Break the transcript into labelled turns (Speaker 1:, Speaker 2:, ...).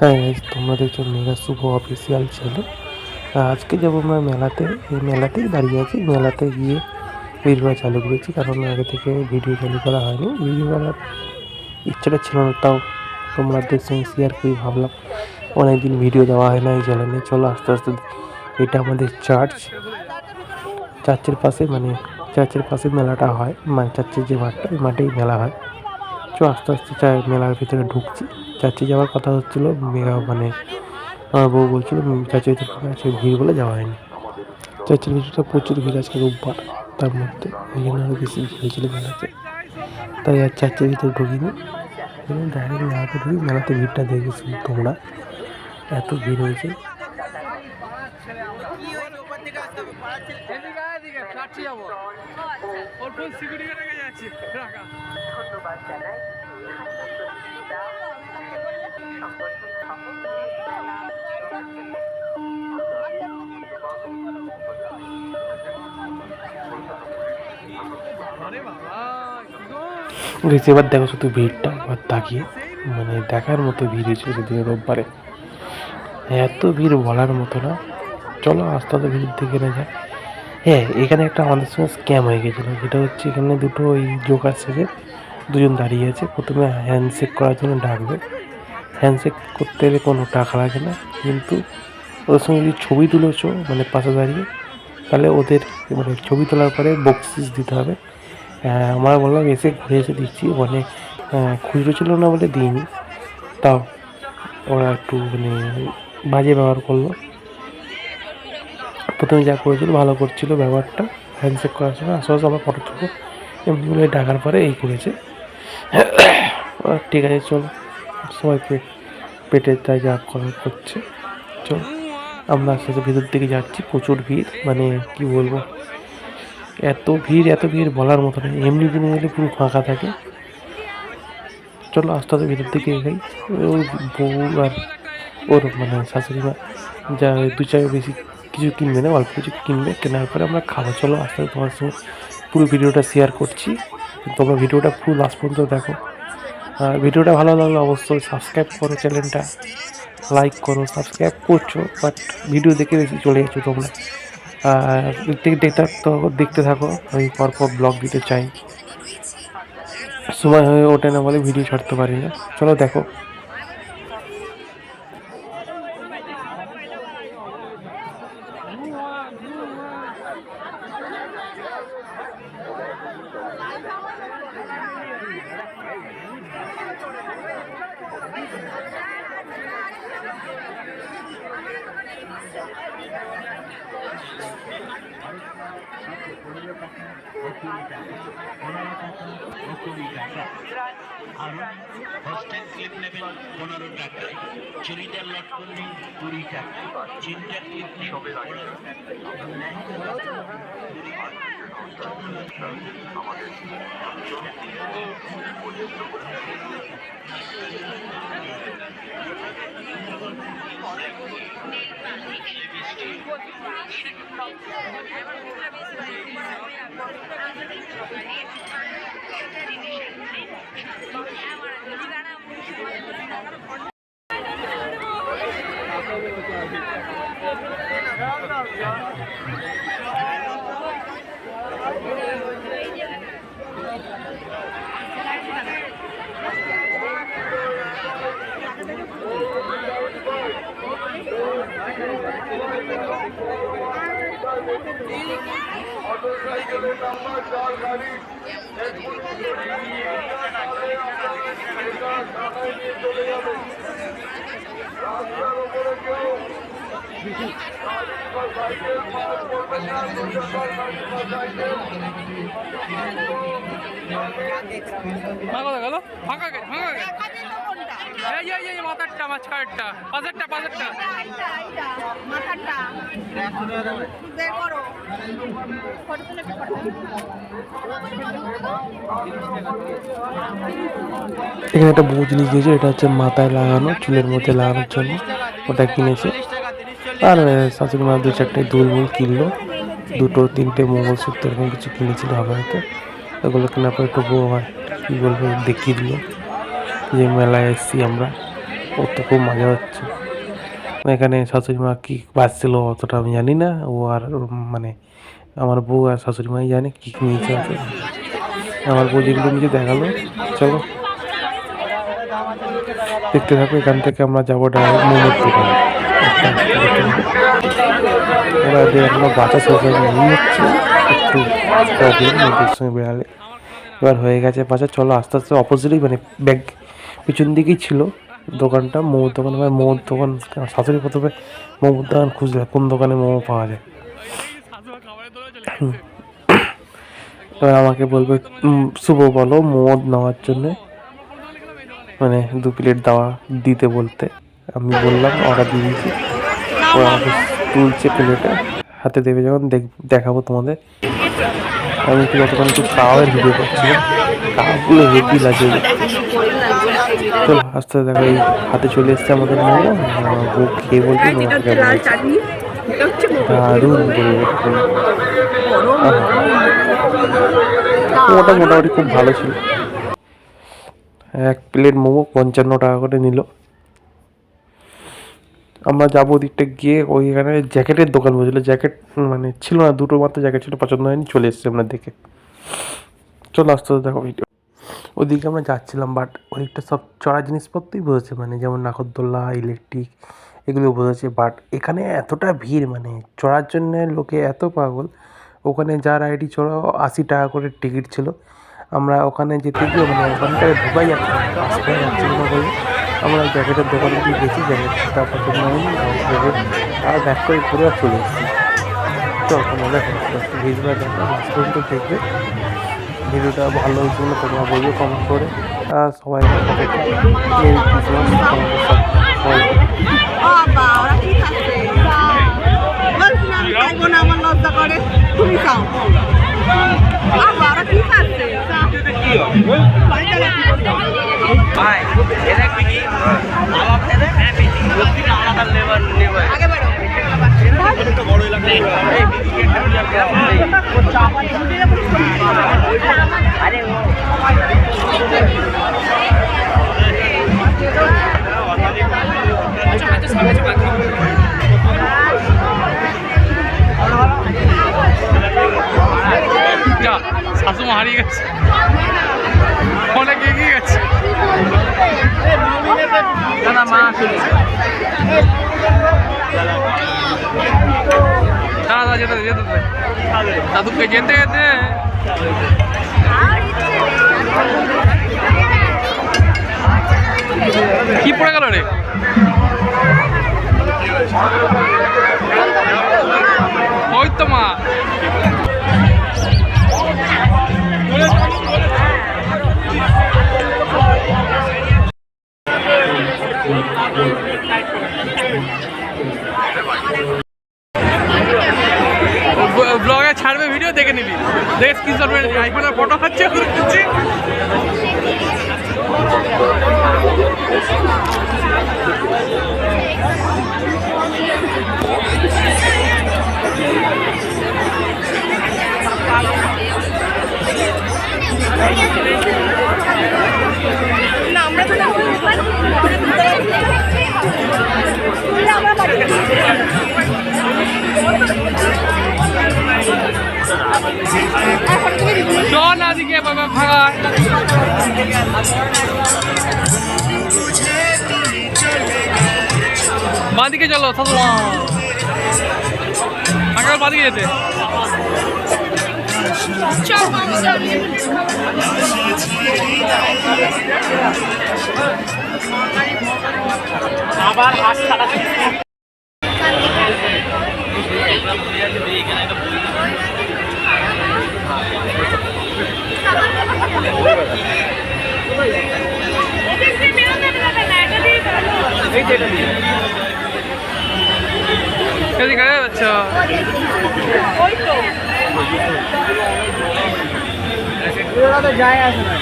Speaker 1: হ্যাঁ guys, তোমরা দেখছো মেঘা শুভ অফিসিয়াল চ্যানেল। আজকে যাবো আমরা মেলাতে। এই মেলাতেই দাঁড়িয়ে আছি। মেলাতে গিয়ে ভিডিও চালু করেছি, কারণ আগে থেকে ভিডিও চালু করা হয়নি। ভিডিও করার ইচ্ছাটা ছিল না, তাও তোমাদের সঙ্গে শেয়ার করি ভাবলাম। অনেকদিন ভিডিও দেওয়া হয় না এই চ্যানেলে। চলো আস্তে আস্তে। এটা আমাদের চার্চের পাশে, মানে চার্চের পাশে মেলাটা হয়। মানে চার্চের যে মাঠটা, ওই মাঠেই মেলা হয়। চ আস্তে আস্তে মেলার ভিতরে ঢুকছি। চার্চে যাওয়ার কথা হচ্ছিলো, মানে আমার বউ বলছিল চার্চের ভিতরে আছে ভিড় বলে যাওয়া হয়নি। চার্চের ভিতরটা প্রচুর ভিড় আছে রোববার, তার মধ্যে ওই জন্য আরও বেশি ভিড় হয়েছিল মেলাতে। তাই আর চার্চের ভিতরে ঢুকিনি, ডাইরেক্ট মেলাতে ঢুকি। মেলাতে ভিড়টা দেখেছি তোমরা, এত ভিড় হয়েছে। এবার দেখো শুধু ভিড়টা, এবার তাকিয়ে মানে দেখার মতো ভিড় হয়েছিল সেদিকে রোববারে। এত ভিড় বলার মতো না। চলো আস্তে আস্তে ভিড় দেখে না যায়। হ্যাঁ, এখানে একটা আমাদের সঙ্গে স্ক্যাম হয়ে গেছিলো। যেটা হচ্ছে, এখানে দুটো ওই জোকার সেজে দুজন দাঁড়িয়ে আছে। প্রথমে হ্যান্ডশেক করার জন্য ডাকবে। হ্যান্ডশেক করতে গেলে কোনো টাকা লাগে না, কিন্তু ওদের সঙ্গে যদি ছবি তুলেছো মানে পাশে দাঁড়িয়ে, তাহলে ওদের মানে ছবি তোলার পরে বকশিস দিতে হবে। আমরা বললাম এসে ঘুরে এসে দিচ্ছি, মানে খুচরো ছিল না বলে দিইনি। তাও ওরা একটু মানে বাজে ব্যবহার করলো। প্রথমে যা করেছিল ভালো করছিল ব্যবহারটা, হ্যান্ডশেক করার সময় আশেপাশে আমার ফটো তুলবো এমনি বলে ডাকার পরে এই করেছে। ঠিক আছে চলো, সবাই পেটের তাই যা করার করছে। চলো আমরা আস্তে আস্তে ভিতর দিকে যাচ্ছি। প্রচুর ভিড়, মানে কি বলবো, এত ভিড় বলার মতো নেই। এমনি দিনে গেলে পুরো ফাঁকা থাকে। চলো আস্তে আস্তে ভিতর দিকে এগাই। ওর বউ আর ওর মানে শাশুড়ি মা যা দু চার বেশি কিছু কিনবে না, অল্প কিছু কিনবে। কেনার পরে আমরা খাবো। চলো আস্তে আস্তে তোমার সঙ্গে পুরো ভিডিওটা শেয়ার করছি। তোমরা ভিডিওটা পুরো লাস্ট পর্যন্ত দেখো। আর ভিডিওটা ভালো লাগলে অবশ্যই সাবস্ক্রাইব করো, চ্যানেলটা লাইক করো। সাবস্ক্রাইব করছো, বাট ভিডিও দেখে বেশি চলে যাচ্ছো তোমরা। আর দেখতে থাকো। আমি পরপর ব্লগ দিতে চাই, সময় হয়ে ওঠে না বলে ভিডিও ছাড়তে পারি না। চলো দেখো।
Speaker 2: হস্টেল ক্লিপ নেবেন 15 টাকা, চুড়িদার লট করলে 20 টাকা, চিন্তার ক্লিপ নেবেন 15
Speaker 3: মোটরসাইকেলের নাম্বার 4 গাড়ি ঢাকায় নিয়ে চলে যাবে। রাস্তার উপরে কেউ সাইকেল পাস করবে না,
Speaker 4: ফাঁকা গেল, ফাঁকা গেল, ফাঁকা গেল। এই মাথারটা, মাঝখানেরটা, পাশেরটা, পাশেরটা।
Speaker 1: এখানে একটা বউ জিনিস দিয়েছে, এটা হচ্ছে মাথায় লাগানো, চুলের মধ্যে লাগানোর জন্য। ওটা কিনেছে। আর শাশুড়ি মা 2-4টে দুল কিনলো, 2-3টে মঙ্গলসূত্র এরকম কিছু কিনেছিল হবে হয়তো। এগুলো কেনার পর একটু বউ আমার কী বলবো দেখিয়ে দিল যে মেলায় এসেছি আমরা। ওর তো খুব মজা হচ্ছে। এখানে শাশুড়ি মা কী বাজছিল অতটা আমি জানি না, ও আর মানে আমার বউ আর শাশুড়ি মাই জানে কী কী নিচে আছে। আমার বউ যেগুলো নিজে দেখালো। চলো দেখতে থাকো। এখান থেকে আমরা যাবো ডাইরেক্ট মোমোর দোকানে। এবার এখনো বাচ্চা শেষে নিয়ে হচ্ছে একটু প্রবলেম মেয়েদের সঙ্গে বেড়ালে। এবার হয়ে গেছে বাচ্চা, চলো আস্তে আস্তে অপোজিটেই মানে ব্যাগ পিছন দিকেই ছিল দোকানটা, মোমোর দোকান। এবার মোমোর দোকান শাশুড়ি প্রথমে মোমোর দোকান খুঁজলে কোন দোকানে মোমো পাওয়া যায়। এবার আমাকে বলবে শুভ বলো মোমো নেওয়ার জন্যে, মানে 2 প্লেট দিতে বলতে। আমি বললাম অর্ডার দিয়ে দিয়েছি। ও আমাকে তুলছে প্লেটে, হাতে দেবে যখন দেখাবো তোমাদের। আমি একটু যতক্ষণ একটু খাওয়ার ভিডিও করছিলাম, খাওয়াগুলো হেভি লাগে। চলো আস্তে আস্তে দেখো, এই হাতে চলে এসছে আমাদের মোমো। বউ খেয়ে বলছে মোমোটা কেমন হয়েছে। দারুণ মোমোটা মোটামুটি খুব ভালো ছিল। 1 প্লেট মোমো 55 টাকা করে নিল। আমরা যাবো ওদিকটা গিয়ে ওইখানে জ্যাকেটের দোকান বলছিল, জ্যাকেট মানে ছিল না, 2টো মাত্র জ্যাকেট ছিল, পছন্দ হয়নি, চলে এসেছি আমরা দেখে। চলো আস্তে আস্তে দেখো ভিডিও। ওদিকে আমরা যাচ্ছিলাম, বাট ওদিকটা সব চড়া জিনিসপত্রই বসেছে, মানে যেমন নাগরদোল্লা, ইলেকট্রিক এগুলো বসেছে। বাট এখানে এতটা ভিড়, মানে চড়ার জন্য লোকে এত পাগল। ওখানে যার আইডি চড়াও 80 টাকা করে টিকিট ছিল। আমরা ওখানে যেতে গিয়ে মানে ওখানটায় ঢুকাই যাচ্ছে না, আসতে যাচ্ছিল না বলে আমরা জ্যাকেটের দোকানে গিয়ে গেছি, জ্যাকেটটা পছন্দ হয়নি, আর ব্যাক করে ঘুরে আর চলে এসেছি। চল তোমরা দেখো ভিডিওটা দেখো লাস্ট পর্যন্ত দেখবে। ভিডিওটা ভালো হয়েছে বলে তোমরা বলবে কমেন্ট করে। আর সবাই মেরি ক্রিসমাস তোমাদের সবাই।
Speaker 5: আমার লজ্জা করে, তুমি খাও।
Speaker 4: শাশুমা হারিয়ে গেছে, অনেক এগিয়ে গেছে। দাদা যেতে যেতে দাদুকে যেতে যেতে কি পড়ে গেল রে? ওই তো মা ব্লগে ছাড়বে ভিডিও, দেখে নিবি, দেখে স্ক্রিনশট মেরে নিবি। আইফোনের ফটো হচ্ছে চল না দিকে বাবা ভাগা। বাঁদিকে চলো, আগে বাঁদিকে যেতে। আবার হাত ছাড়া আচ্ছা যায় আসে না।